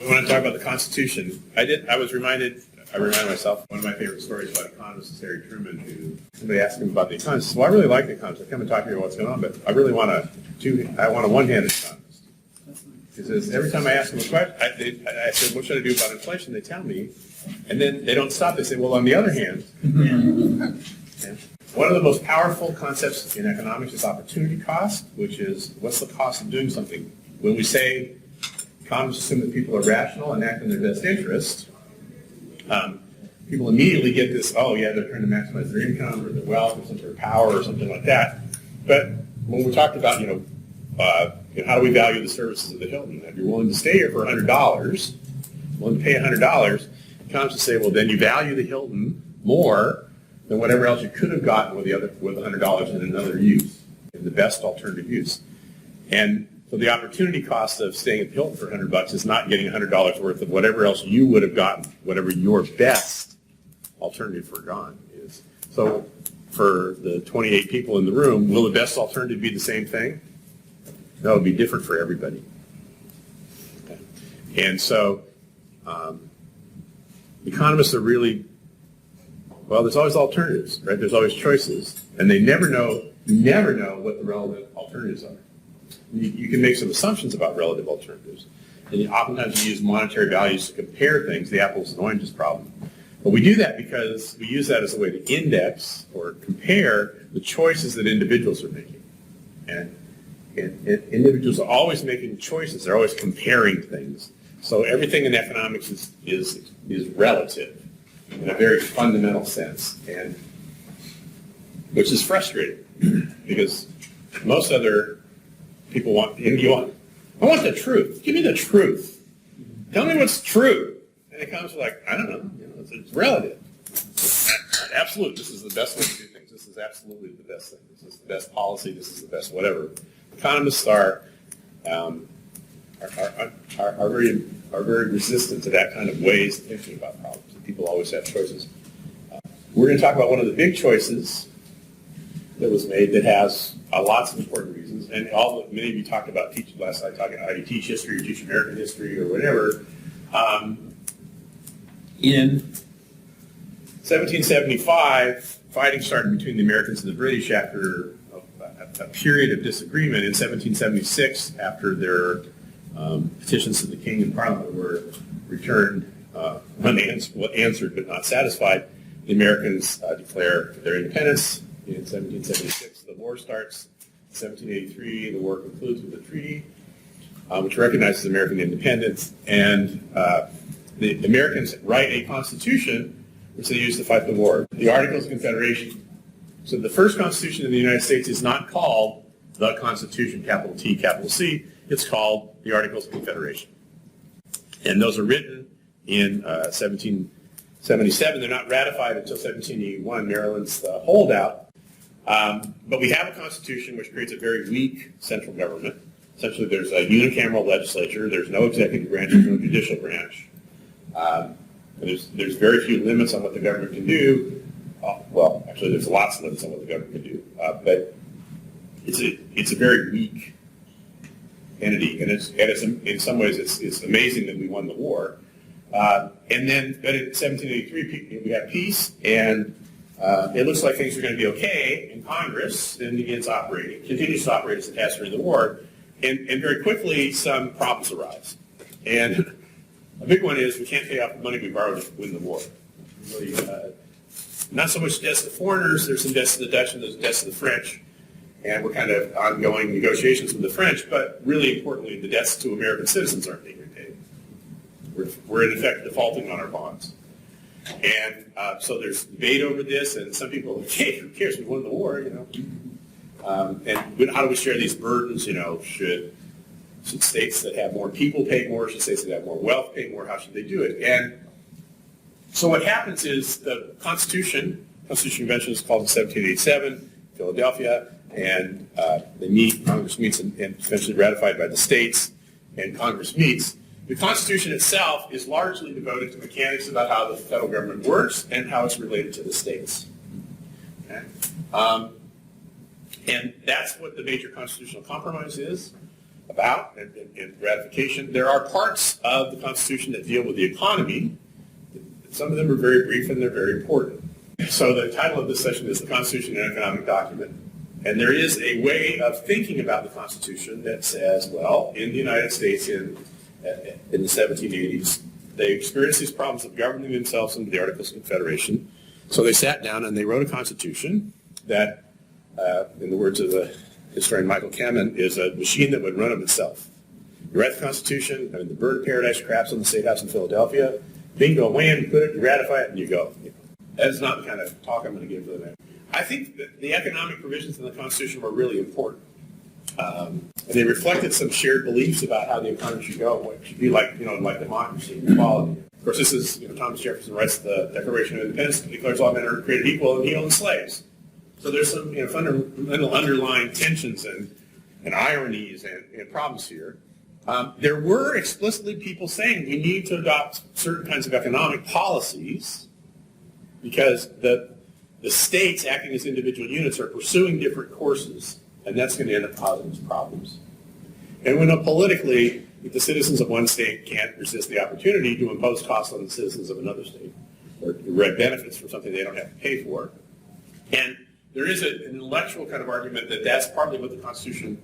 We want to talk about the Constitution. I reminded myself one of my favorite stories about economist is Harry Truman, who somebody asked him about the economist. Well, I really like the economist. I come and talk to you about what's going on, but I really want a one-handed economist. He says, every time I ask them a question, I said, what should I do about inflation? They tell me, and then they don't stop. They say, well, on the other hand, one of the most powerful concepts in economics is opportunity cost, which is what's the cost of doing something. When we say economists assume that people are rational and act in their best interest, people immediately get this, oh yeah, they're trying to maximize their income or their wealth or their power or something like that. But when we talked about, how do we value the services of the Hilton? If you're willing to stay here for $100, willing to pay $100, economists say, well, then you value the Hilton more than whatever else you could have gotten with $100 in another use, in the best alternative use. And so the opportunity cost of staying at the Hilton for $100 is not getting $100 worth of whatever else you would have gotten, whatever your best alternative for gone is. So for the 28 people in the room, will the best alternative be the same thing? No, it'll be different for everybody. Okay. And so economists are really, well, there's always alternatives, right? There's always choices. And you never know what the relevant alternatives are. You can make some assumptions about relative alternatives. And oftentimes you use monetary values to compare things, the apples and oranges problem. But we do that because we use that as a way to index or compare the choices that individuals are making. And individuals are always making choices. They're always comparing things. So everything in economics is relative in a very fundamental sense, and which is frustrating because most other people I want the truth. Give me the truth. Tell me what's true. And economists are like, I don't know. It's relative. Absolute. This is the best way to do things. This is absolutely the best thing. This is the best policy. This is the best whatever. Economists are very resistant to that kind of ways of thinking about problems. People always have choices. We're going to talk about one of the big choices that was made that has lots of important reasons, and many of you talked about teaching last night, talking about how you teach history or teach American history or whatever. In 1775, fighting started between the Americans and the British after a period of disagreement. In 1776, after their petitions to the King and Parliament were returned, answered but not satisfied, the Americans declare their independence. In 1776, the war starts. In 1783, the war concludes with a treaty, which recognizes American independence. And the Americans write a constitution, which they use to fight the war. The Articles of Confederation. So the first constitution in the United States is not called the Constitution, capital T, capital C. It's called the Articles of Confederation. And those are written in 1777. They're not ratified until 1781. Maryland's the holdout. But we have a constitution which creates a very weak central government. Essentially, there's a unicameral legislature. There's no executive branch. There's no judicial branch. There's very few limits on what the government can do. Well, actually, there's lots of limits on what the government can do. But it's a very weak entity, and in some ways it's amazing that we won the war. But in 1783 we have peace, and it looks like things are going to be okay in Congress, and continues to operate as it has during the war, and very quickly some problems arise. And a big one is we can't pay off the money we borrowed to win the war. Really, not so much debts to foreigners, there's some debts to the Dutch and there's debts to the French, and we're kind of ongoing negotiations with the French, but really importantly, the debts to American citizens aren't being repaid. We're in effect defaulting on our bonds. And so there's debate over this, and some people are like, hey, who cares? We won the war, And how do we share these burdens? Should states that have more people pay more? Should states that have more wealth pay more? How should they do it? And so what happens is the Constitution Convention is called in 1787, Philadelphia, and they meet, Congress meets, and eventually ratified by the states, and Congress meets. The Constitution itself is largely devoted to mechanics about how the federal government works and how it's related to the states. Okay? And that's what the major constitutional compromise is. about and ratification. There are parts of the Constitution that deal with the economy. Some of them are very brief and they're very important. So the title of this session is The Constitution, an Economic Document. And there is a way of thinking about the Constitution that says, well, in the United States in the 1780s, they experienced these problems of governing themselves under the Articles of Confederation. So they sat down and they wrote a Constitution that, in the words of the historian Michael Kamen, is a machine that would run of itself. You write the Constitution, the bird of paradise craps on the State House in Philadelphia, bingo, wham, you put it, you ratify it, and you go. That's not the kind of talk I'm going to give for the night. I think that the economic provisions in the Constitution were really important. And they reflected some shared beliefs about how the economy should go, what it should be like, like democracy and equality. Of course, this is, Thomas Jefferson writes the Declaration of Independence, declares all men are created equal, and he owns slaves. So there's some fundamental underlying tensions and ironies and problems here. There were explicitly people saying we need to adopt certain kinds of economic policies because the states acting as individual units are pursuing different courses, and that's going to end up causing us problems. And we know politically that the citizens of one state can't resist the opportunity to impose costs on the citizens of another state or direct benefits for something they don't have to pay for. And there is an intellectual kind of argument that that's partly what the Constitution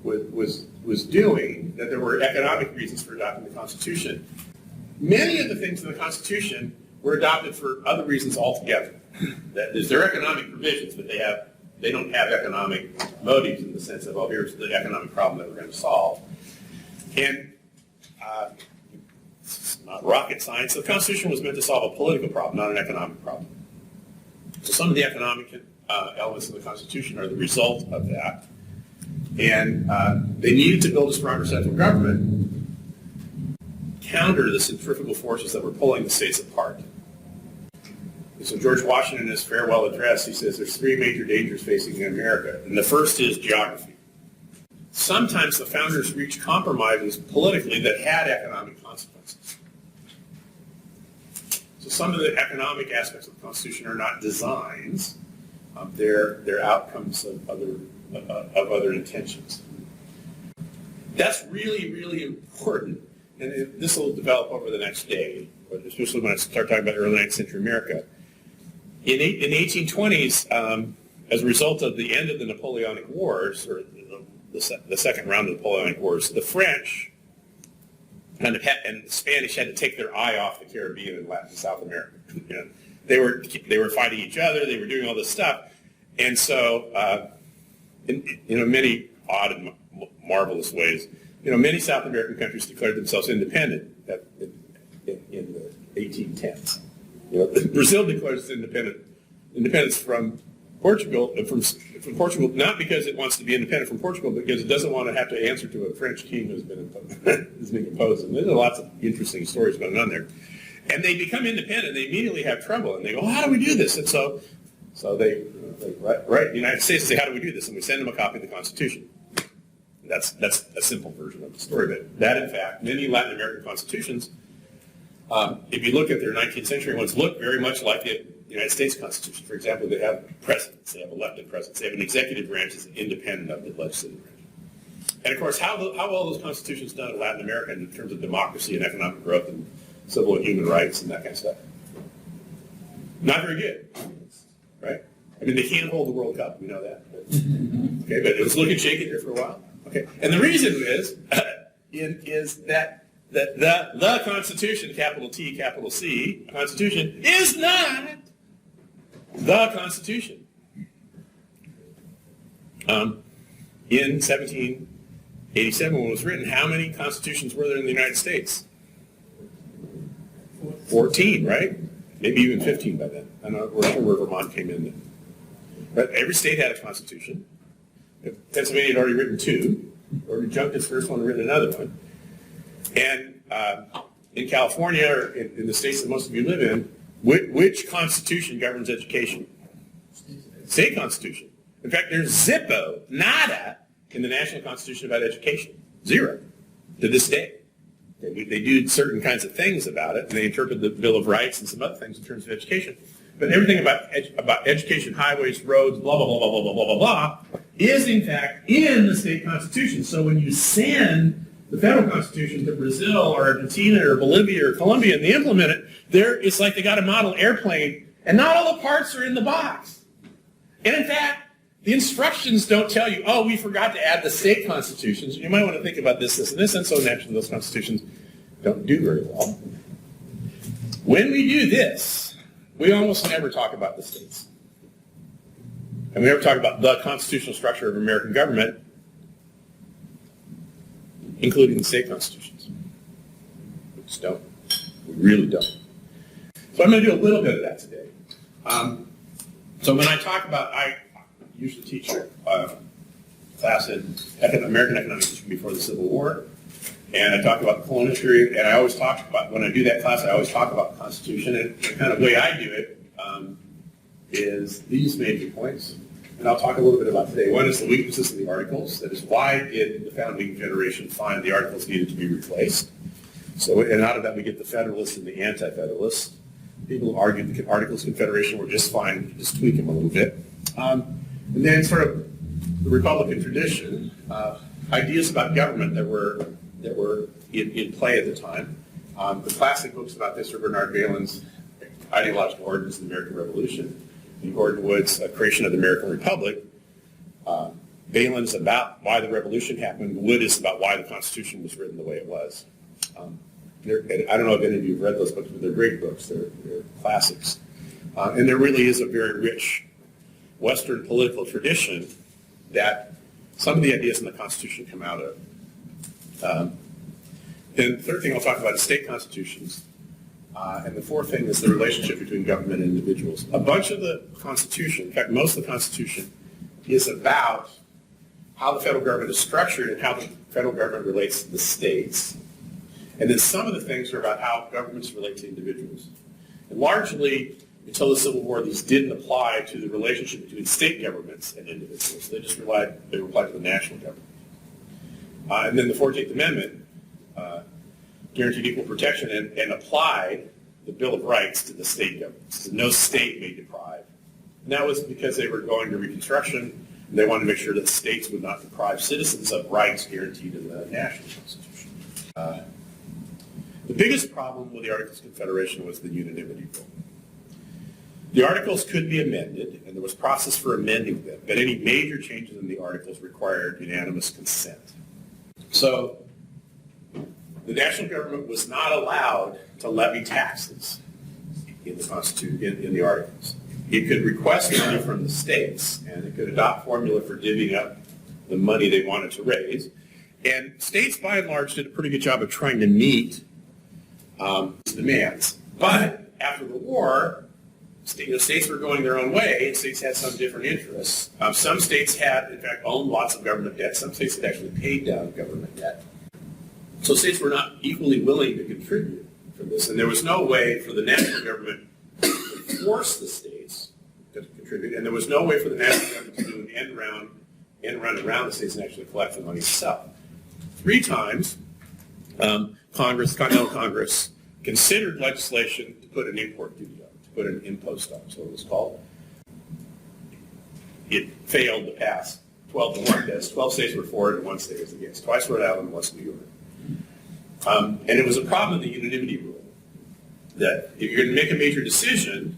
was doing, that there were economic reasons for adopting the Constitution. Many of the things in the Constitution were adopted for other reasons altogether. That is, they're economic provisions, but they don't have economic motives in the sense of, here's the economic problem that we're going to solve. And it's not rocket science. The Constitution was meant to solve a political problem, not an economic problem. So some of the economic elements of the Constitution are the result of that. And they needed to build a stronger central government, counter the centrifugal forces that were pulling the states apart. And so George Washington, in his farewell address, he says there's three major dangers facing America. And the first is geography. Sometimes the founders reached compromises politically that had economic consequences. So some of the economic aspects of the Constitution are not designs. They're outcomes of other intentions. That's really, really important, and this will develop over the next day, but especially when I start talking about early 19th century America. In the 1820s, as a result of the end of the Napoleonic Wars, or the second round of the Napoleonic Wars, the French and the Spanish had to take their eye off the Caribbean and Latin and South America. They were fighting each other. They were doing all this stuff, and so in many odd and marvelous ways, many South American countries declared themselves independent in the 1810s. Brazil declares its independence from Portugal, from Portugal, not because it wants to be independent from Portugal, but because it doesn't want to have to answer to a French king who's been imposed. And there's lots of interesting stories going on there. And they become independent. They immediately have trouble, and they go, "How do we do this?" And so they write the United States and say, "How do we do this?" And we send them a copy of the Constitution. That's a simple version of the story, but that, in fact, many Latin American constitutions, if you look at their 19th century ones, look very much like the United States Constitution. For example, they have presidents, they have elected presidents, they have an executive branch that's independent of the legislative branch. And of course, how well those constitutions done in Latin America in terms of democracy and economic growth and civil and human rights and that kind of stuff? Not very good, right? I mean, they can't hold the World Cup, we know that. Okay, but it was looking shaky there for a while. Okay, and the reason is that the Constitution, capital T, capital C, Constitution, is not the Constitution. In 1787, when it was written, how many constitutions were there in the United States? 14, right? Maybe even 15 by then. I'm not sure where Vermont came in then. But every state had a constitution. Pennsylvania had already written two, already jumped its first one and written another one. And in California, or in the states that most of you live in, which constitution governs education? State constitution. In fact, there's zippo, nada, in the national constitution about education. Zero, to this day. They do certain kinds of things about it, and they interpret the Bill of Rights and some other things in terms of education. But everything about education, highways, roads, blah, blah, blah, blah, blah, blah, blah, blah, is in fact in the state constitution. So when you send the federal constitution to Brazil or Argentina or Bolivia or Colombia and they implement it, it's like they got a model airplane and not all the parts are in the box. And in fact, the instructions don't tell you, oh, we forgot to add the state constitutions. You might want to think about this, and this, and so naturally those constitutions don't do very well. When we do this, we almost never talk about the states. And we never talk about the constitutional structure of American government, including the state constitutions. We just don't. We really don't. So I'm going to do a little bit of that today. So when I talk about, I usually teach a class in American economics history before the Civil War, and I talk about the colonial period, and I always talk about, when I do that class, I always talk about the Constitution, and the kind of way I do it is these major points, and I'll talk a little bit about today. One is the weaknesses of the Articles. That is, why did the founding generation find the Articles needed to be replaced? So, and out of that we get the Federalists and the Anti-Federalists. People who argued the Articles of Confederation were just fine, just tweak them a little bit. And then sort of the Republican tradition, ideas about government that were in play at the time. The classic books about this are Bernard Bailyn's Ideological Origins of the American Revolution, and Gordon Wood's Creation of the American Republic. Bailyn's about why the revolution happened. Wood is about why the Constitution was written the way it was. I don't know if any of you have read those books, but they're great books. They're classics. And there really is a very rich Western political tradition that some of the ideas in the Constitution come out of. And the third thing I'll talk about is state constitutions. And the fourth thing is the relationship between government and individuals. A bunch of the Constitution, in fact, most of the Constitution, is about how the federal government is structured and how the federal government relates to the states. And then some of the things are about how governments relate to individuals. And largely, until the Civil War, these didn't apply to the relationship between state governments and individuals. They just applied to the national government. And then the 14th Amendment guaranteed equal protection and applied the Bill of Rights to the state governments. So no state may deprive. And that was because they were going to Reconstruction, and they wanted to make sure that states would not deprive citizens of rights guaranteed in the national Constitution. The biggest problem with the Articles of Confederation was the unanimity rule. The Articles could be amended, and there was a process for amending them, but any major changes in the Articles required unanimous consent. So the national government was not allowed to levy taxes in the Constitution, in the Articles. It could request money from the states, and it could adopt formula for divvying up the money they wanted to raise. And states, by and large, did a pretty good job of trying to meet demands. But after the war, states were going their own way, and states had some different interests. Some states had, in fact, owned lots of government debt. Some states had actually paid down government debt. So states were not equally willing to contribute for this, and there was no way for the national government to force the states to contribute, and there was no way for the national government to do an end run around the states and actually collect the money itself. 3 times, Continental Congress considered legislation to put an import duty on, to put an impost on, so it was called. It failed to pass 12-1 test. 12 states were for it and 1 state was against. Twice Rhode Island and once New York. And it was a problem with the unanimity rule, that if you're going to make a major decision,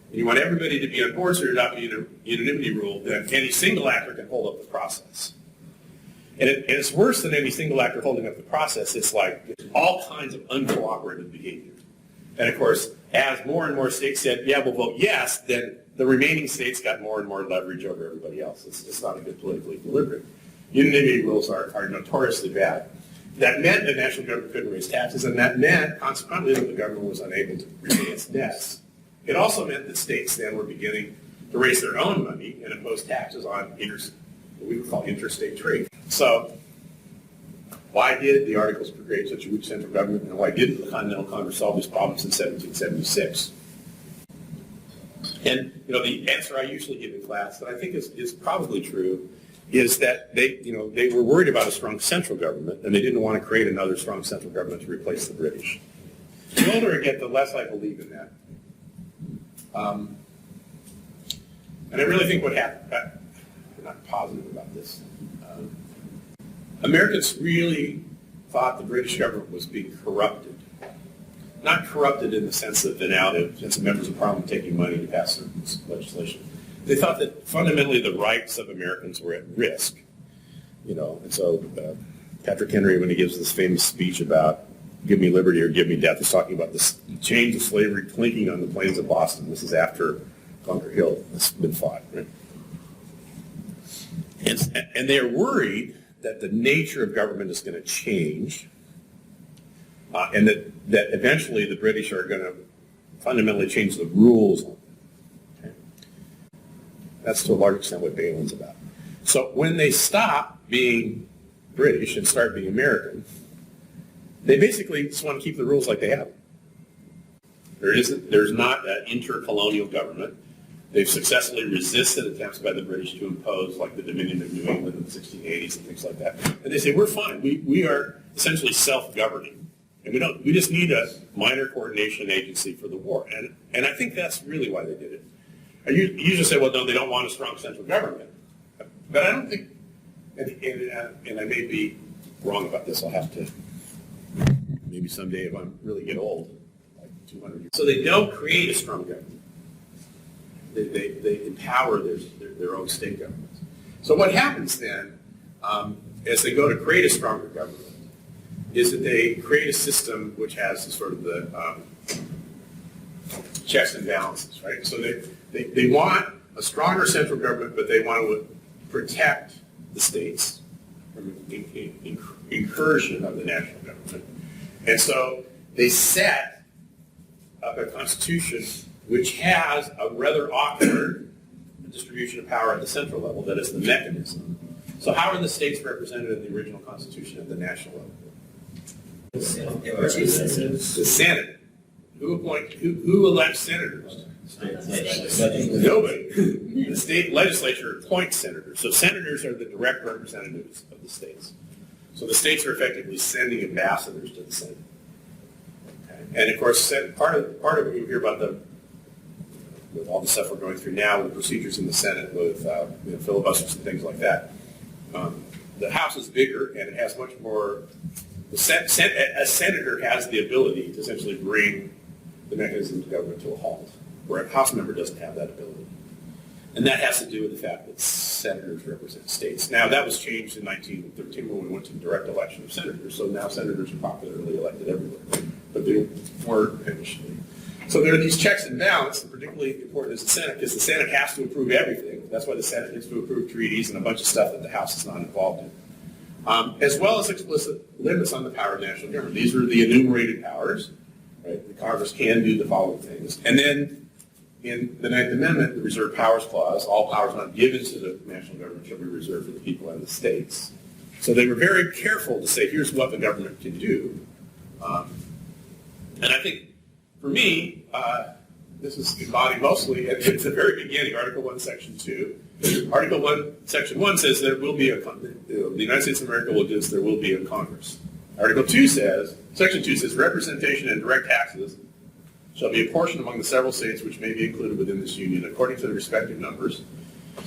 and you want everybody to be on board, so you're adopting a unanimity rule, then any single actor can hold up the process. And it's worse than any single actor holding up the process. It's like all kinds of uncooperative behavior. And of course, as more and more states said, yeah, we'll vote yes, then the remaining states got more and more leverage over everybody else. It's just not a good political equilibrium. Unanimity rules are notoriously bad. That meant the national government couldn't raise taxes, and that meant, consequently, that the government was unable to repay its debts. It also meant that states then were beginning to raise their own money and impose taxes on what we would call interstate trade. So, why did the Articles create such a weak central government, and why didn't the Continental Congress solve these problems in 1776? And the answer I usually give in class that I think is probably true is that they were worried about a strong central government, and they didn't want to create another strong central government to replace the British. The older I get, the less I believe in that. And I really think what happened, not positive about this. Americans really thought the British government was being corrupted. Not corrupted in the sense that they're now the members of Parliament taking money to pass certain legislation. They thought that fundamentally the rights of Americans were at risk. And so Patrick Henry, when he gives this famous speech about give me liberty or give me death, is talking about the chains of slavery clinking on the plains of Boston. This is after Bunker Hill has been fought. Right? And they're worried that the nature of government is going to change, and that eventually the British are going to fundamentally change the rules. Okay? That's to a large extent what Balin's about. So when they stop being British and start being American, they basically just want to keep the rules like they have. There's not an intercolonial government. They've successfully resisted attempts by the British to impose, like the Dominion of New England in the 1680s and things like that. And they say, we're fine. We are essentially self-governing. And we just need a minor coordination agency for the war. And I think that's really why they did it. You usually say, well, no, they don't want a strong central government. But I don't think, and I may be wrong about this, I'll have to, maybe someday if I really get old, like 200 years. So they don't create a strong government. They empower their own state governments. So what happens then, as they go to create a stronger government, is that they create a system which has sort of the checks and balances, right? So they want a stronger central government, but they want to protect the states from incursion of the national government. And so they set up a constitution which has a rather awkward distribution of power at the central level, that is the mechanism. So how are the states represented in the original Constitution at the national level? The Senate. Who elects senators? Nobody. The state legislature appoints senators. So senators are the direct representatives of the states. So the states are effectively sending ambassadors to the Senate. Okay. And of course, part of what you hear about with all the stuff we're going through now, with procedures in the Senate, with filibusters and things like that. The House is bigger and it has much more. A senator has the ability to essentially bring the mechanism of government to a halt, where a House member doesn't have that ability. And that has to do with the fact that senators represent states. Now, that was changed in 1913 when we went to direct election of senators, so now senators are popularly elected everywhere. But they weren't initially. So there are these checks and balances, and particularly important is the Senate, because the Senate has to approve everything. That's why the Senate needs to approve treaties and a bunch of stuff that the House is not involved in. As well as explicit limits on the power of national government. These are the enumerated powers. Right? The Congress can do the following things. And then in the Ninth Amendment, the Reserved Powers Clause, all powers not given to the national government shall be reserved for the people and the states. So they were very careful to say, here's what the government can do. And I think, for me, this is embodied mostly at the very beginning, Article 1, Section 2. Article 1, Section 1 says there will be the United States of America will do this, there will be a Congress. Article 2 says, Section 2 says, representation and direct taxes shall be apportioned among the several states which may be included within this union according to the respective numbers,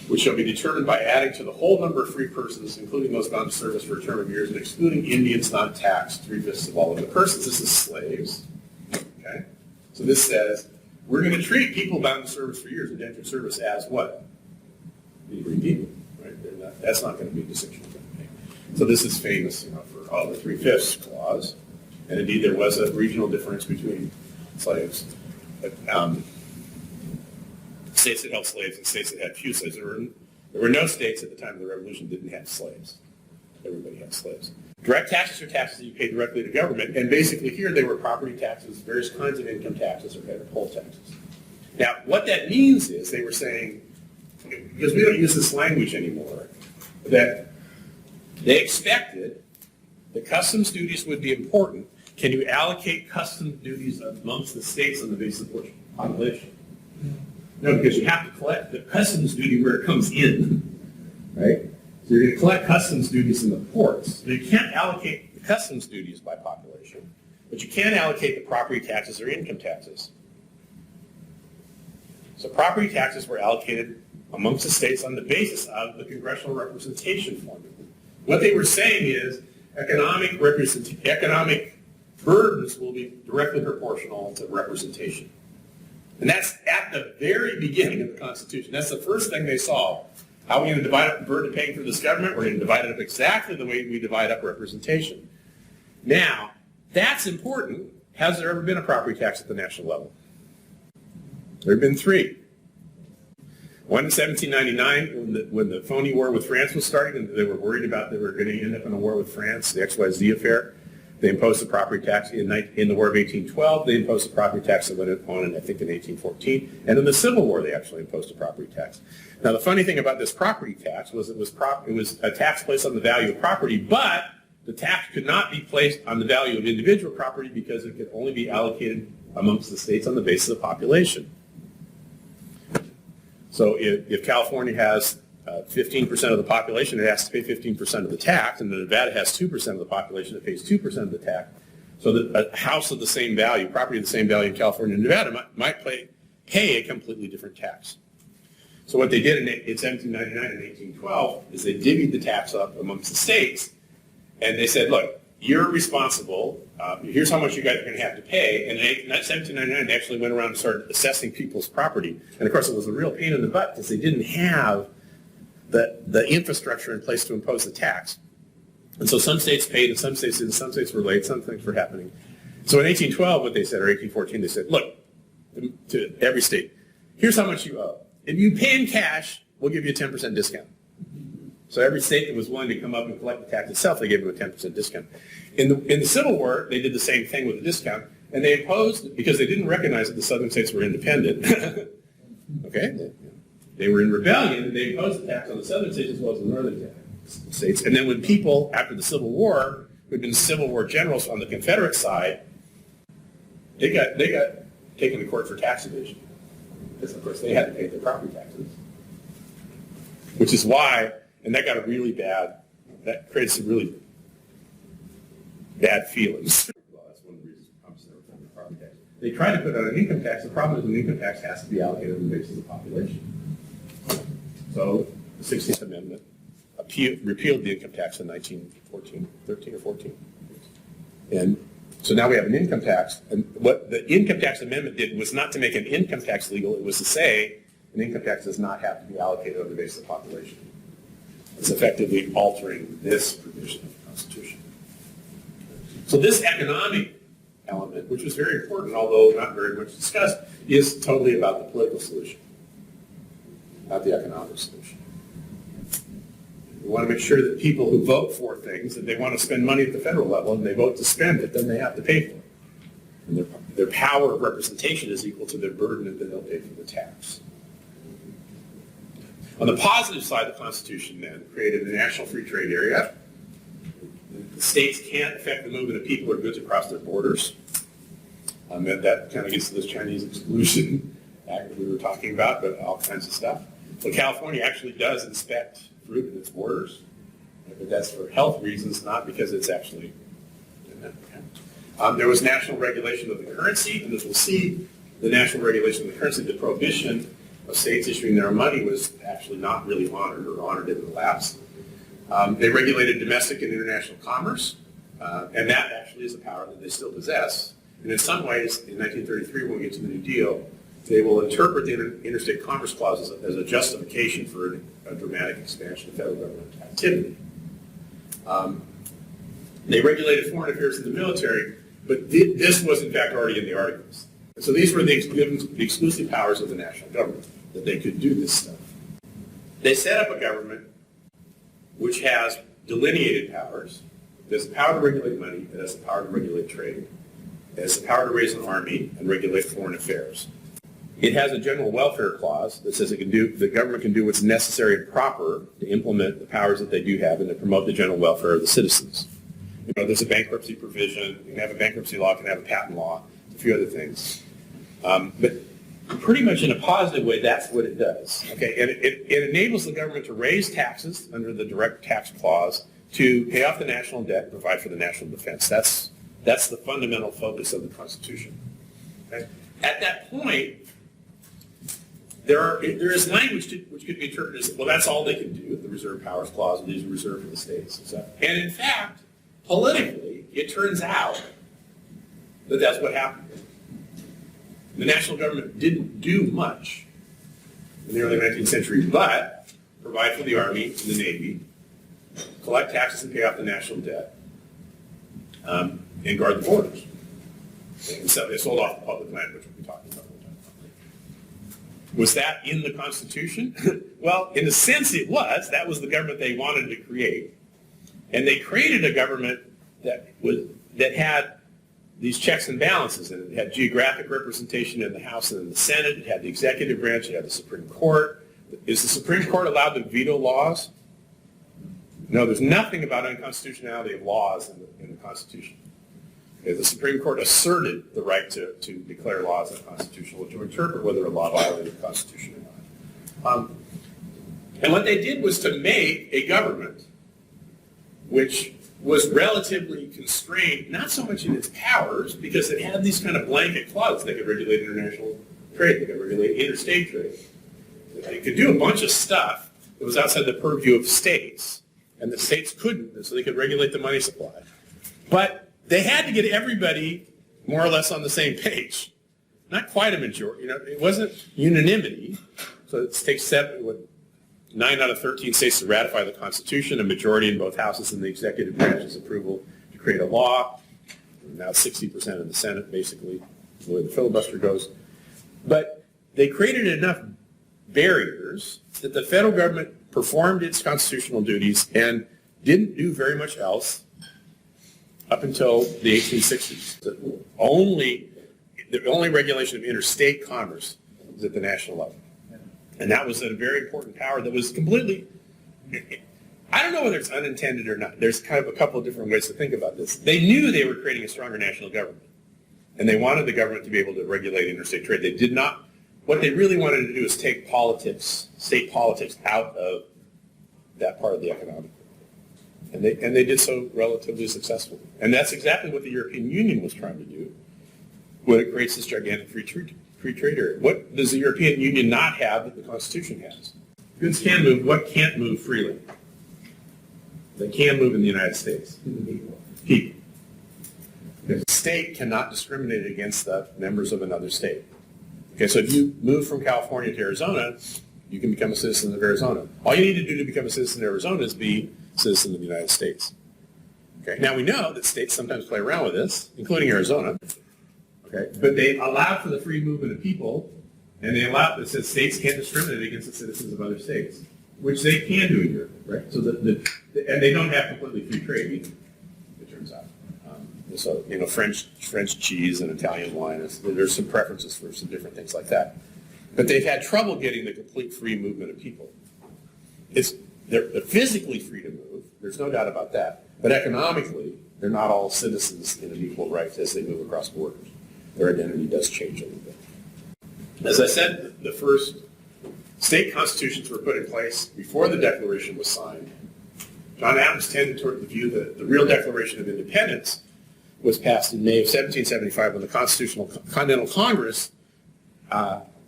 which shall be determined by adding to the whole number of free persons, including those bound to service for a term of years, and excluding Indians not taxed, 3/5 of all of the persons. This is slaves. Okay? So this says, we're going to treat people bound to service for years, indentured service, as what? Free people. Right? That's not going to be a distinction we're going to make. So this is famous, for the 3/5 clause. And indeed, there was a regional difference between slaves. States that held slaves and states that had few slaves. There were no states at the time of the Revolution that didn't have slaves. Everybody had slaves. Direct taxes are taxes that you pay directly to government, and basically here they were property taxes, various kinds of income taxes, or poll taxes. Now, what that means is they were saying, because we don't use this language anymore, that they expected that customs duties would be important. Can you allocate customs duties amongst the states on the basis of population? No, because you have to collect the customs duty where it comes in, right? So you're going to collect customs duties in the ports. So you can't allocate the customs duties by population, but you can allocate the property taxes or income taxes. So property taxes were allocated amongst the states on the basis of the congressional representation formula. What they were saying is economic burdens will be directly proportional to representation. And that's at the very beginning of the Constitution. That's the first thing they saw. How are we going to divide up the burden of paying for this government? We're going to divide it up exactly the way we divide up representation. Now, that's important. Has there ever been a property tax at the national level? There have been 3. One in 1799, when the phony war with France was starting, and they were worried about they were going to end up in a war with France, the XYZ affair. They imposed the property tax in the War of 1812. They imposed the property tax that went on, I think, in 1814. And in the Civil War, they actually imposed a property tax. Now, the funny thing about this property tax was it was a tax placed on the value of property, but the tax could not be placed on the value of individual property because it could only be allocated amongst the states on the basis of population. So if California has 15% of the population, it has to pay 15% of the tax, and Nevada has 2% of the population that pays 2% of the tax. So that a house of the same value, property of the same value in California and Nevada might pay a completely different tax. So what they did in 1799 and 1812 is they divvied the tax up amongst the states, and they said, look, you're responsible. Here's how much you guys are going to have to pay. And in 1799, they actually went around and started assessing people's property. And of course, it was a real pain in the butt because they didn't have the infrastructure in place to impose the tax. And so some states paid and some states didn't. Some states were late. Some things were happening. So in 1812, what they said, or 1814, they said, look, to every state, here's how much you owe. If you pay in cash, we'll give you a 10% discount. So every state that was willing to come up and collect the tax itself, they gave them a 10% discount. In the Civil War, they did the same thing with the discount, and they imposed, because they didn't recognize that the southern states were independent, okay, they were in rebellion, and they imposed the tax on the southern states as well as the northern states. And then when people, after the Civil War, who had been Civil War generals on the Confederate side, they got taken to court for tax evasion. Because, of course, they had to pay their property taxes. Which is why, and that that created some really bad feelings. Well, that's one of the reasons Trump's never done the property tax. They tried to put out an income tax. The problem is an income tax has to be allocated on the basis of the population. So the 16th Amendment repealed the income tax in 1914, 13 or 14. And so now we have an income tax. And what the income tax amendment did was not to make an income tax legal. It was to say an income tax does not have to be allocated on the basis of population. It's effectively altering this provision of the Constitution. So this economic element, which was very important, although not very much discussed, is totally about the political solution, not the economic solution. We want to make sure that people who vote for things, that they want to spend money at the federal level, and they vote to spend it, then they have to pay for it. And their power of representation is equal to their burden, and then they'll pay for the tax. On the positive side, the Constitution then created a national free trade area. The states can't affect the movement of people or goods across their borders. That kind of gets to this Chinese exclusion act that we were talking about, but all kinds of stuff. So California actually does inspect fruit at its borders, but that's for health reasons, not because it's actually. There was national regulation of the currency, and as we'll see, the national regulation of the currency, the prohibition of states issuing their own money was actually not really honored, or honored in the lapse. They regulated domestic and international commerce, and that actually is a power that they still possess. And in some ways, in 1933, when we get to the New Deal, they will interpret the interstate commerce clause as a justification for a dramatic expansion of federal government activity. They regulated foreign affairs and the military, but this was in fact already in the Articles. So these were the exclusive powers of the national government, that they could do this stuff. They set up a government which has delineated powers. It has the power to regulate money. It has the power to regulate trade. It has the power to raise an army and regulate foreign affairs. It has a general welfare clause that says the government can do what's necessary and proper to implement the powers that they do have and to promote the general welfare of the citizens. There's a bankruptcy provision. You can have a bankruptcy law. You can have a patent law. A few other things. But pretty much in a positive way, that's what it does. Okay, and it enables the government to raise taxes under the direct tax clause to pay off the national debt and provide for the national defense. That's the fundamental focus of the Constitution. Okay? At that point, there is language which could be interpreted as, well, that's all they can do, the Reserve Powers Clause, these are reserved for the states. And in fact, politically, it turns out that that's what happened. The national government didn't do much in the early 19th century, but provide for the Army and the Navy, collect taxes and pay off the national debt, and guard the borders. And so they sold off the public land, which we'll be talking about. Was that in the Constitution? Well, in a sense it was. That was the government they wanted to create. And they created a government that had these checks and balances, and it had geographic representation in the House and in the Senate. It had the executive branch. It had the Supreme Court. Is the Supreme Court allowed to veto laws? No, there's nothing about unconstitutionality of laws in the Constitution. Okay, the Supreme Court asserted the right to declare laws unconstitutional, to interpret whether a law violated the Constitution or not. And what they did was to make a government which was relatively constrained, not so much in its powers, because it had these kind of blanket clauses. They could regulate international trade. They could regulate interstate trade. They could do a bunch of stuff that was outside the purview of states, and the states couldn't, and so they could regulate the money supply. But they had to get everybody more or less on the same page. Not quite a majority. It wasn't unanimity. So it takes 9 out of 13 states to ratify the Constitution, a majority in both houses and the executive branch's approval to create a law. Now 60% in the Senate, basically, the way the filibuster goes. But they created enough barriers that the federal government performed its constitutional duties and didn't do very much else up until the 1860s. The only regulation of interstate commerce was at the national level. And that was a very important power that was completely, I don't know whether it's unintended or not. There's kind of a couple of different ways to think about this. They knew they were creating a stronger national government, and they wanted the government to be able to regulate interstate trade. They did not, what they really wanted to do is take politics, state politics, out of that part of the economic world. And they did so relatively successfully. And that's exactly what the European Union was trying to do when it creates this gigantic free trade area. What does the European Union not have that the Constitution has? Goods can move. What can't move freely? They can move in the United States. People. The state cannot discriminate against the members of another state. Okay, so if you move from California to Arizona, you can become a citizen of Arizona. All you need to do to become a citizen of Arizona is be a citizen of the United States. Okay, now we know that states sometimes play around with this, including Arizona. Okay, but they allowed for the free movement of people, and they allowed that says states can't discriminate against the citizens of other states, which they can do in Europe, right? So and they don't have completely free trade either, it turns out. So French cheese and Italian wine. There's some preferences for some different things like that, but they've had trouble getting the complete free movement of people. They're physically free to move. There's no doubt about that. But economically, they're not all citizens in an equal right as they move across borders. Their identity does change a little bit. As I said, the first state constitutions were put in place before the Declaration was signed. John Adams tended toward the view that the real Declaration of Independence was passed in May of 1775 when the Continental Congress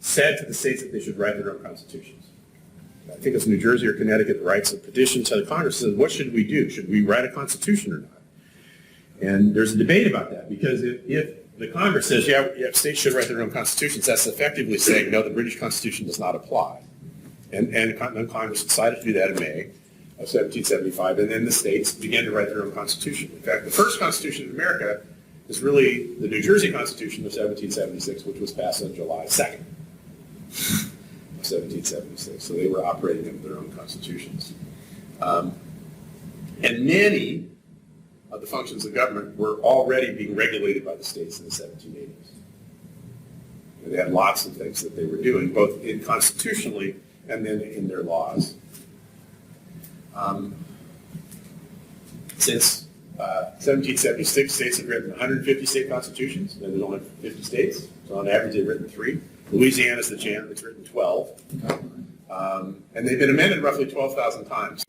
said to the states that they should write their own constitutions. I think it's New Jersey or Connecticut that writes a petition to the Congress and says, what should we do? Should we write a constitution or not? And there's a debate about that, because if the Congress says, yeah, states should write their own constitutions, that's effectively saying, no, the British Constitution does not apply. And Congress decided to do that in May of 1775, and then the states began to write their own constitution. In fact, the first constitution in America is really the New Jersey Constitution of 1776, which was passed on July 2nd. 1776. So they were operating under their own constitutions. And many of the functions of government were already being regulated by the states in the 1780s. And they had lots of things that they were doing, both constitutionally and then in their laws. Since 1776, states have written 150 state constitutions, and there's only 50 states. So on average, they've written 3. Louisiana's the champ, it's written 12. And they've been amended roughly 12,000 times,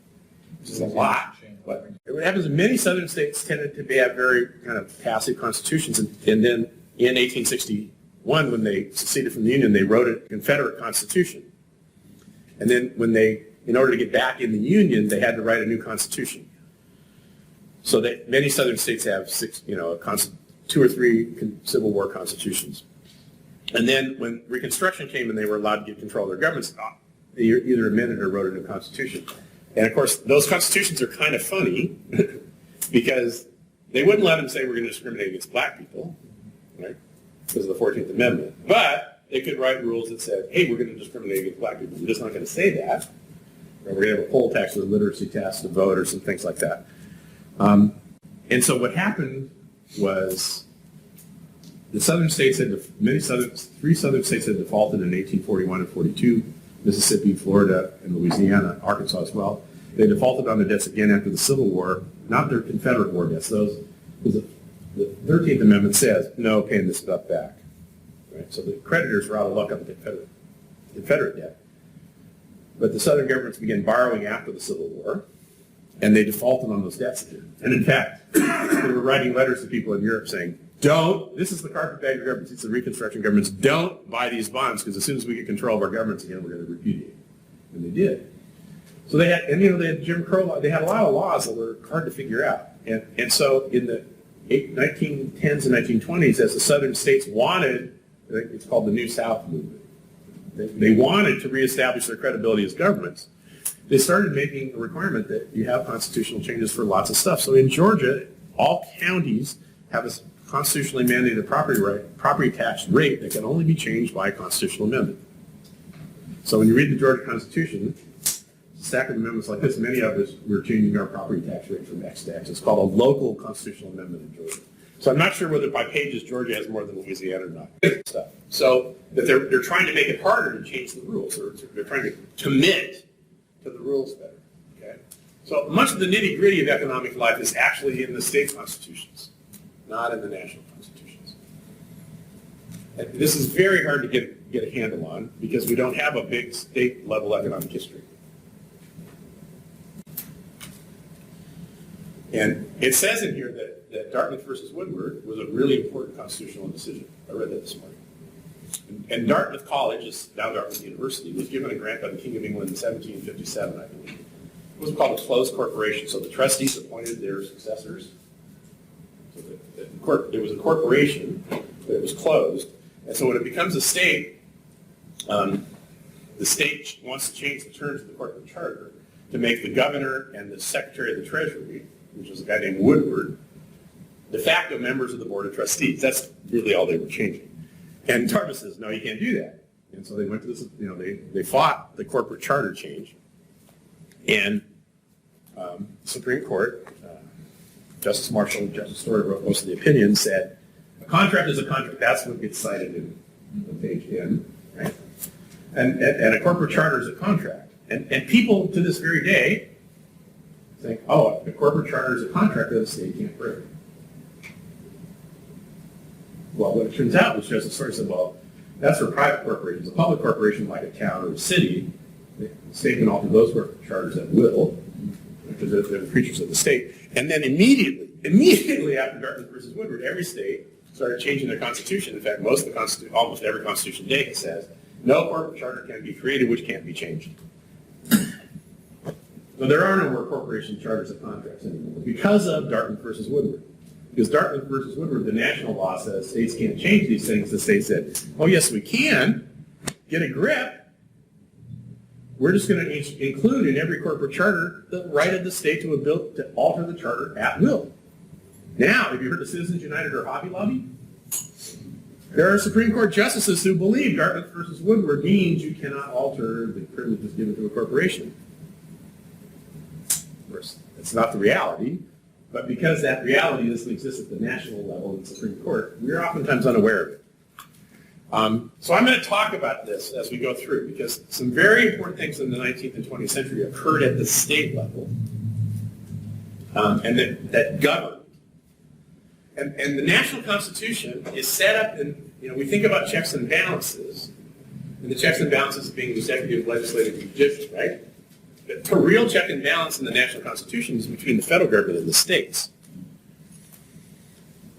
which is a lot. But what happens is many southern states tended to have very kind of passive constitutions, and then in 1860, One, when they seceded from the Union, they wrote a Confederate Constitution. And then in order to get back in the Union, they had to write a new Constitution. So that many Southern states have 2 or 3 Civil War constitutions. And then when Reconstruction came and they were allowed to get control of their governments, they either amended or wrote a new constitution. And of course, those constitutions are kind of funny because they wouldn't let them say we're going to discriminate against black people, right, because of the 14th Amendment. But they could write rules that said, hey, we're going to discriminate against black people. We're just not going to say that. Or we're going to have a poll tax or a literacy test to vote or some things like that. And so what happened was the southern states had, 3 southern states had defaulted in 1841 and 42, Mississippi, Florida, and Louisiana, Arkansas as well. They defaulted on their debts again after the Civil War, not their Confederate war debts. The 13th Amendment says, no, paying this stuff back. Right? So the creditors were out of luck on the Confederate debt. But the southern governments began borrowing after the Civil War, and they defaulted on those debts again. And in fact, they were writing letters to people in Europe saying, this is the carpetbagger governments, it's the Reconstruction governments, don't buy these bonds because as soon as we get control of our governments again, we're going to repudiate. And they did. So they had Jim Crow law, they had a lot of laws that were hard to figure out. And so in the 1910s and 1920s, as the southern states wanted, I think it's called the New South movement, they wanted to reestablish their credibility as governments. They started making a requirement that you have constitutional changes for lots of stuff. So in Georgia, all counties have a constitutionally mandated property tax rate that can only be changed by a constitutional amendment. So when you read the Georgia Constitution, it's a stack of amendments like this. Many of us, we're changing our property tax rate from X to X. It's called a local constitutional amendment in Georgia. So I'm not sure whether by pages Georgia has more than Louisiana or not. So that they're trying to make it harder to change the rules, or they're trying to commit to the rules better. Okay? So much of the nitty-gritty of economic life is actually in the state constitutions, not in the national constitutions. And this is very hard to get a handle on because we don't have a big state-level economic history. And it says in here that Dartmouth versus Woodward was a really important constitutional decision. I read that this morning. And Dartmouth College, is now Dartmouth University, was given a grant by the King of England in 1757, I believe. It was called a closed corporation, so the trustees appointed their successors. So it was a corporation, but it was closed. And so when it becomes a state, the state wants to change the terms of the corporate charter to make the governor and the secretary of the treasury, which was a guy named Woodward, de facto members of the board of trustees. That's really all they were changing. And Dartmouth says, no, you can't do that. And so they went to this, they fought the corporate charter change. And Supreme Court, Justice Marshall and Justice Story wrote most of the opinion, said, a contract is a contract. That's what gets cited in page N, right? And a corporate charter is a contract. And people to this very day think, oh, a corporate charter is a contract that the state can't break. Well, what it turns out was Justice Story said, well, that's for private corporations. A public corporation like a town or a city, the state can alter those corporate charters at will, because they're the creatures of the state. And then immediately after Dartmouth versus Woodward, every state started changing their constitution. In fact, almost every constitution today says, no corporate charter can be created which can't be changed. So there are no more corporation charters of contracts anymore because of Dartmouth versus Woodward. Because Dartmouth versus Woodward, the national law says states can't change these things. The state said, oh, yes, we can. Get a grip. We're just going to include in every corporate charter the right of the state to alter the charter at will. Now, have you heard of Citizens United or Hobby Lobby? There are Supreme Court justices who believe Dartmouth versus Woodward means you cannot alter the privileges given to a corporation. Of course, that's not the reality. But because that reality doesn't exist at the national level in the Supreme Court, we're oftentimes unaware of it. So I'm going to talk about this as we go through, because some very important things in the 19th and 20th century occurred at the state level, and that governed. And the national constitution is set up in, we think about checks and balances, and the checks and balances being executive, legislative, and judicial, right? The real check and balance in the national constitution is between the federal government and the states.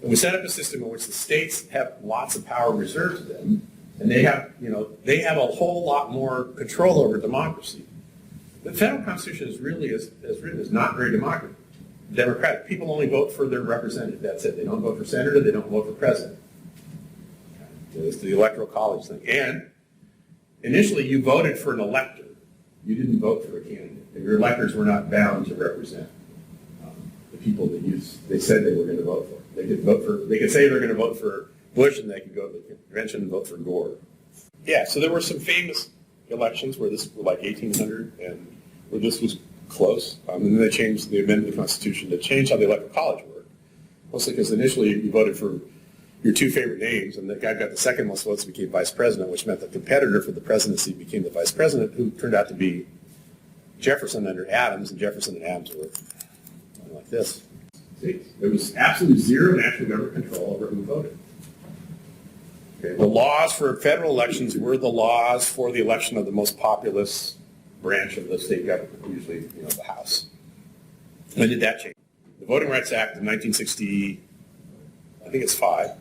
And we set up a system in which the states have lots of power reserved to them, and they have a whole lot more control over democracy. The federal constitution is really, as written, is not very democratic. People only vote for their representative. That's it. They don't vote for senator. They don't vote for president. It's the electoral college thing. And initially, you voted for an elector. You didn't vote for a candidate. And your electors were not bound to represent the people that they said they were going to vote for. They could say they're going to vote for Bush, and they could go to the convention and vote for Gore. Yeah, so there were some famous elections where this were like 1800, and where this was close. And then they amended the Constitution to change how the electoral college worked. Mostly because initially you voted for your two favorite names, and the guy who got the second most votes became vice president, which meant the competitor for the presidency became the vice president, who turned out to be Jefferson under Adams, and Jefferson and Adams were like this. See, there was absolutely zero national government control over who voted. Okay. The laws for federal elections were the laws for the election of the most populous branch of the state government, usually the House. When did that change? The Voting Rights Act of 1960, I think it's 5.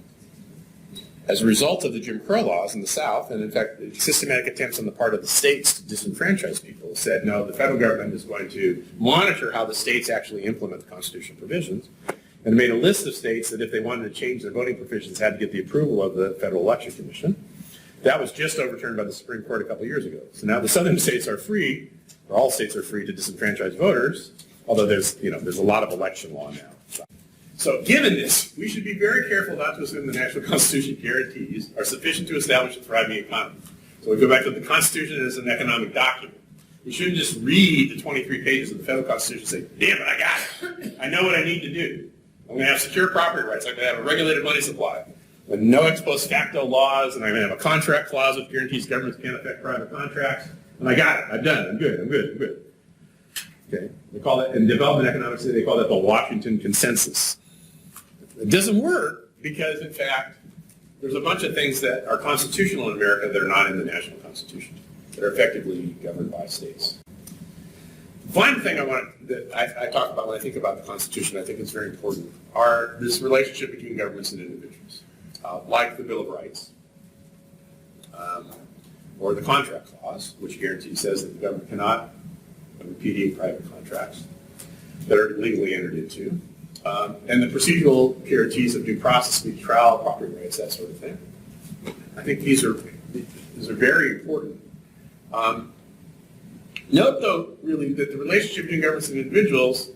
As a result of the Jim Crow laws in the South, and in fact, systematic attempts on the part of the states to disenfranchise people, said, no, the federal government is going to monitor how the states actually implement the Constitution provisions, and made a list of states that if they wanted to change their voting provisions had to get the approval of the Federal Election Commission. That was just overturned by the Supreme Court a couple of years ago. So now the southern states are free, or all states are free to disenfranchise voters, although there's a lot of election law now. So given this, we should be very careful not to assume the national Constitution guarantees are sufficient to establish a thriving economy. So we go back to the Constitution as an economic document. We shouldn't just read the 23 pages of the federal Constitution and say, damn it, I got it. I know what I need to do. I'm going to have secure property rights. I'm going to have a regulated money supply. And no ex post facto laws, and I'm going to have a contract clause which guarantees governments can't affect private contracts. And I got it. I've done it. I'm good. Okay. They call it, in development economics, they call that the Washington Consensus. It doesn't work because, in fact, there's a bunch of things that are constitutional in America that are not in the national Constitution, that are effectively governed by states. The final thing I talk about when I think about the Constitution, I think it's very important, are this relationship between governments and individuals, like the Bill of Rights, or the Contract Clause, which says that the government cannot repudiate private contracts that are legally entered into. And the procedural guarantees of due process, speedy trial, property rights, that sort of thing. I think these are very important. Note, though, really, that the relationship between governments and individuals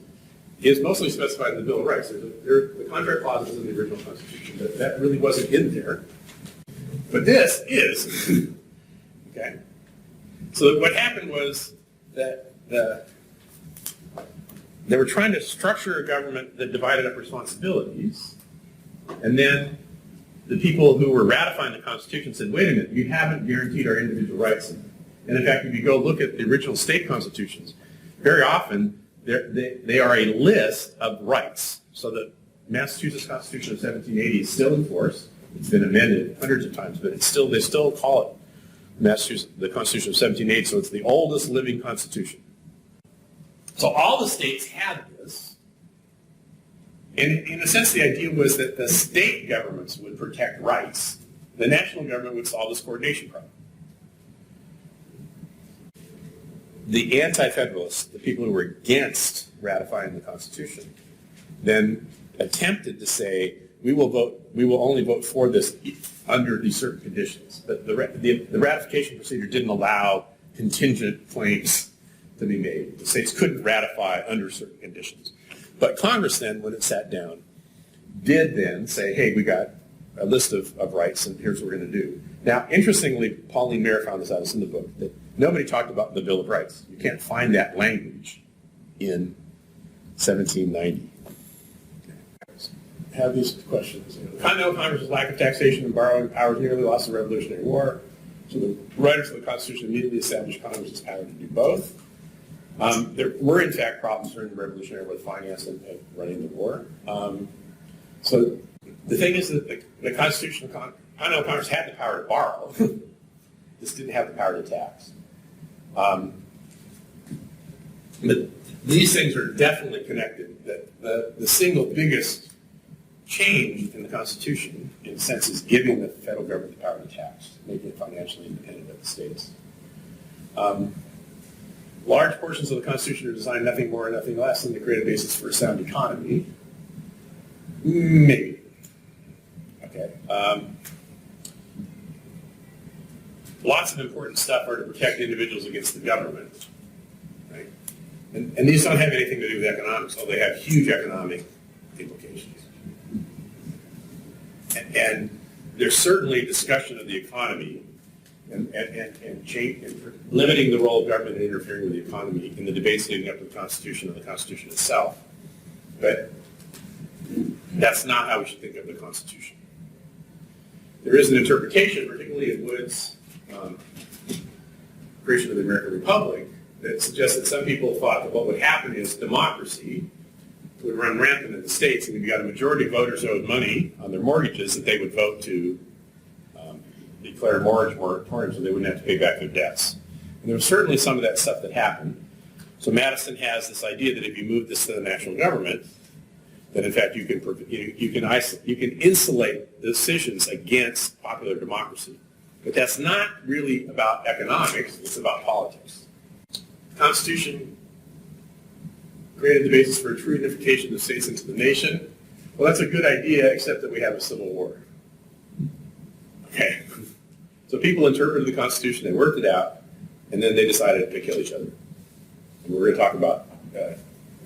is mostly specified in the Bill of Rights. The contract clause is in the original Constitution, but that really wasn't in there. But this is. Okay? So what happened was that they were trying to structure a government that divided up responsibilities, and then the people who were ratifying the Constitution said, wait a minute, you haven't guaranteed our individual rights. And in fact, if you go look at the original state constitutions, very often they are a list of rights. So the Massachusetts Constitution of 1780 is still in force. It's been amended hundreds of times, but they still call it the Constitution of 1780, so it's the oldest living constitution. So all the states had this. And in a sense, the idea was that the state governments would protect rights. The national government would solve this coordination problem. The anti-federalists, the people who were against ratifying the Constitution, then attempted to say, we will only vote for this under these certain conditions. But the ratification procedure didn't allow contingent claims to be made. The states couldn't ratify under certain conditions. But Congress then, when it sat down, did then say, hey, we got a list of rights, and here's what we're going to do. Now, interestingly, Pauline Maier found this out, it's in the book, that nobody talked about the Bill of Rights. You can't find that language in 1790. Have these questions. The Continental Congress's lack of taxation and borrowing powers nearly lost the Revolutionary War. So the writers of the Constitution immediately established Congress's power to do both. There were, in fact, problems during the Revolutionary War with finance and running the war. So the thing is that the Constitution, Continental Congress had the power to borrow. This didn't have the power to tax. But these things are definitely connected. The single biggest change in the Constitution, in a sense, is giving the federal government the power to tax, making it financially independent of the states. Large portions of the Constitution are designed nothing more and nothing less than to create a basis for a sound economy. Maybe. Okay. Lots of important stuff are to protect individuals against the government, right? And these don't have anything to do with economics, although they have huge economic implications. And there's certainly discussion of the economy and limiting the role of government in interfering with the economy in the debates leading up to the Constitution and the Constitution itself. But that's not how we should think of the Constitution. There is an interpretation, particularly in Wood's creation of the American Republic, that suggests that some people thought that what would happen is democracy would run rampant in the states, and if you got a majority of voters owed money on their mortgages, that they would vote to declare mortgage moratoriums so they wouldn't have to pay back their debts. And there was certainly some of that stuff that happened. So Madison has this idea that if you move this to the national government, that in fact you can insulate decisions against popular democracy. But that's not really about economics, it's about politics. The Constitution created the basis for a true unification of the states into the nation. Well, that's a good idea, except that we have a civil war. Okay. So people interpreted the Constitution, they worked it out, and then they decided to kill each other. And we're going to talk about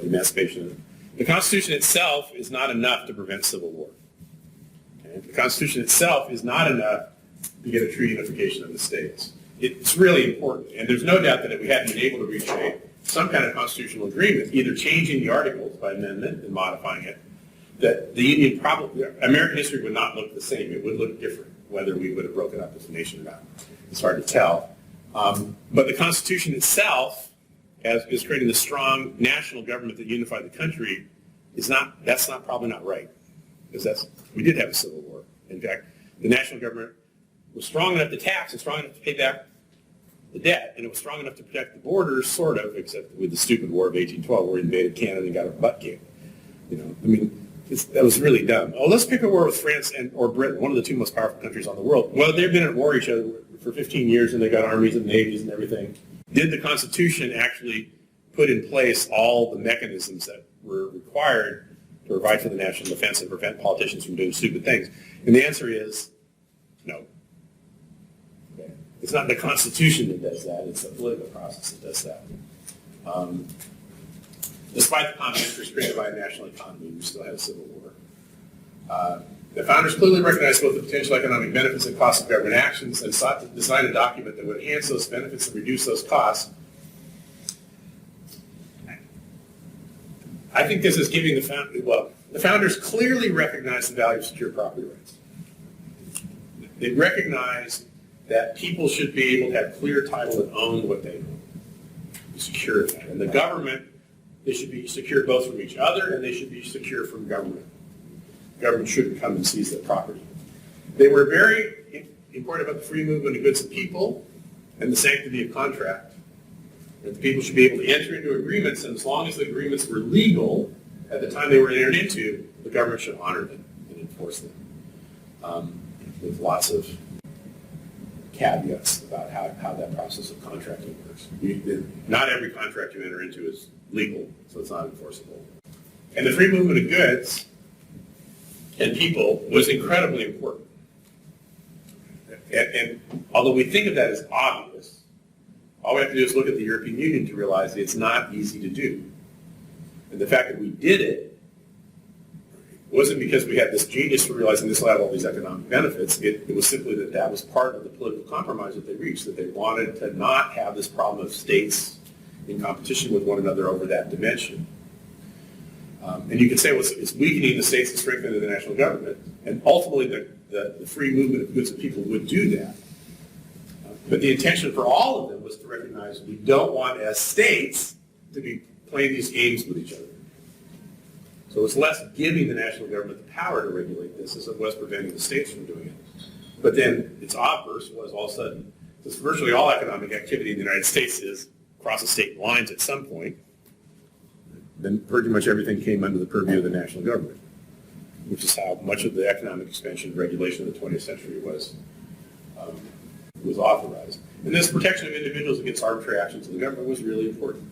emancipation. The Constitution itself is not enough to prevent civil war. Okay? The Constitution itself is not enough to get a true unification of the states. It's really important, and there's no doubt that if we hadn't been able to reach some kind of constitutional agreement, either changing the articles by amendment and modifying it, that the Union American history would not look the same. It would look different, whether we would have broken up as a nation or not. It's hard to tell. But the Constitution itself, as is creating the strong national government that unified the country, that's probably not right. Because we did have a civil war. In fact, the national government was strong enough to tax and strong enough to pay back the debt, and it was strong enough to protect the borders, sort of, except with the stupid War of 1812, where we invaded Canada and got our butt kicked. That was really dumb. Oh, let's pick a war with France or Britain, one of the two most powerful countries on the world. Well, they've been at war with each other for 15 years, and they got armies and navies and everything. Did the Constitution actually put in place all the mechanisms that were required to provide for the national defense and prevent politicians from doing stupid things? And the answer is no. It's not the Constitution that does that. It's the political process that does that. Despite the common interest created by a national economy, we still have a civil war. The founders clearly recognized both the potential economic benefits and costs of government actions and sought to design a document that would enhance those benefits and reduce those costs. I think this is giving the founders clearly recognized the value of secure property rights. They recognized that people should be able to have clear title and own what they own. Secure that. And the government, they should be secure both from each other and they should be secure from government. Government shouldn't come and seize their property. They were very important about the free movement of goods and people and the sanctity of contract. That the people should be able to enter into agreements, and as long as the agreements were legal at the time they were entered into, the government should honor them and enforce them. With lots of caveats about how that process of contracting works. Not every contract you enter into is legal, so it's not enforceable. And the free movement of goods and people was incredibly important. And although we think of that as obvious, all we have to do is look at the European Union to realize it's not easy to do. And the fact that we did it wasn't because we had this genius for realizing this will have all these economic benefits. It was simply that was part of the political compromise that they reached, that they wanted to not have this problem of states in competition with one another over that dimension. And you can say, well, it's weakening the states and strengthening the national government. And ultimately, the free movement of goods and people would do that. But the intention for all of them was to recognize we don't want, as states, to be playing these games with each other. So it's less giving the national government the power to regulate this as it was preventing the states from doing it. But then its obverse was all of a sudden, since virtually all economic activity in the United States is crosses state lines at some point, then pretty much everything came under the purview of the national government. which is how much of the economic expansion and regulation of the 20th century was authorized. And this protection of individuals against arbitrary actions of the government was really important.